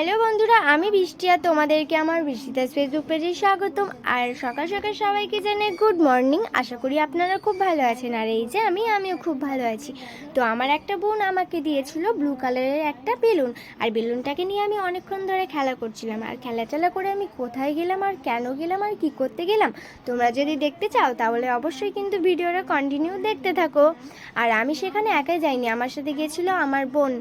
Hello বন্ধুরা, আমি বৃষ্টি আর তোমাদেরকে আমার বৃষ্টিদাস ফেসবুক পেজে স্বাগতম। আর সকাল সকাল সবাইকে জানাই গুড মর্নিং। আশা করি আপনারা খুব ভালো আছেন। আর এই যে আমিও খুব ভালো আছি। তো আমার একটা বোন আমাকে দিয়েছিল ব্লু কালারের একটা বেলুন, আর বেলুনটাকে নিয়ে আমি অনেকক্ষণ ধরে খেলা করছিলাম। আর খেলা করে আমি কোথায় গেলাম আর কেন গেলাম আর কি করতে গেলাম, তোমরা যদি দেখতে চাও তাহলে অবশ্যই কিন্তু ভিডিওটা কন্টিনিউ দেখতে থাকো। আর আমি সেখানে একাই যাইনি, আমার সাথে গিয়েছিল আমার বোন।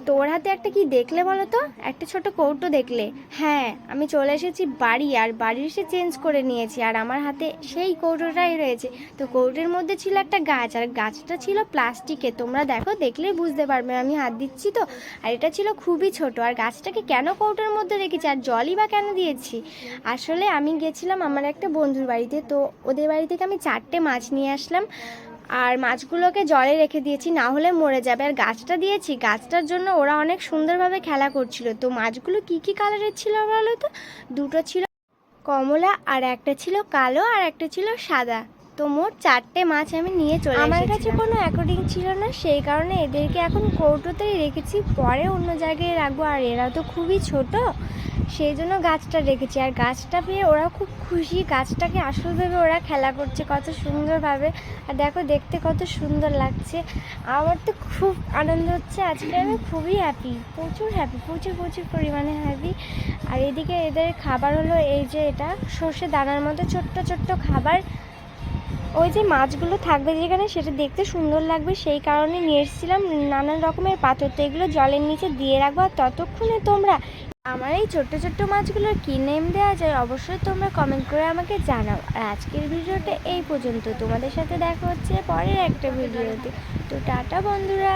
তো ওর হাতে একটা কি দেখলে বলো তো, একটা ছোট কৌটো দেখলে? হ্যাঁ, আমি চলে এসেছি বাড়ি, আর বাড়ি এসে চেঞ্জ করে নিয়েছি, আর আমার হাতে সেই কৌটোটাই রয়েছে। তো কৌটোর মধ্যে ছিল একটা গাছ, আর গাছটা ছিল প্লাস্টিকে। তোমরা দেখো, দেখলেই বুঝতে পারবে, আমি হাত দিচ্ছি তো। আর এটা ছিল খুবই ছোট। আর গাছটাকে কেন কৌটোর মধ্যে রেখেছি আর জলই বা কেন দিয়েছি? আসলে আমি গেছিলাম আমার একটা বন্ধুর বাড়িতে, তো ওদের বাড়ি থেকে আমি 4টে মাছ নিয়ে আসলাম, আর মাছগুলোকে জলে রেখে দিয়েছি, না হলে মরে যাবে। আর গাছটা দিয়েছি, গাছটার জন্য ওরা অনেক সুন্দরভাবে খেলা করছিল। তো মাছগুলো কি কালারের ছিল বলো তো? দুটো ছিল কমলা, আর একটা ছিল কালো, আর একটা ছিল সাদা। তো মোট 4টে মাছ আমি নিয়ে চলে এসেছি। আমার কাছে কোনো অ্যাকর্ডিং ছিল না, সেই কারণে এদেরকে এখন কৌটোতেই রেখেছি, পরে অন্য জায়গায় রাখবো। আর এরা তো খুবই ছোট, সেই জন্য গাছটা রেখেছি। আর গাছটা পেয়ে ওরা খুব খুশি, গাছটাকে আসলভাবে ওরা খেলা করছে কত সুন্দরভাবে। আর দেখো, দেখতে কত সুন্দর লাগছে। আমার তো খুব আনন্দ হচ্ছে আজকে, আমি খুবই হ্যাপি, প্রচুর হ্যাপি, প্রচুর পরিমাণে হ্যাপি। আর এদিকে এদের খাবার হলো এই যে এটা সর্ষে দানার মতো ছোট্ট খাবার। ওই যে মাছগুলো থাকবে যেখানে, সেটা দেখতে সুন্দর লাগবে, সেই কারণে নিয়ে এসেছিলাম নানান রকমের পাথর। তো এগুলো জলের নিচে দিয়ে রাখবো। আর ততক্ষণে তোমরা আমার এই ছোট্ট মাছগুলোর কী নেম দেওয়া যায় অবশ্যই তোমরা কমেন্ট করে আমাকে জানাও। আর আজকের ভিডিওটা এই পর্যন্ত, তোমাদের সাথে দেখা হচ্ছে পরের একটা ভিডিওতে। তো টাটা বন্ধুরা।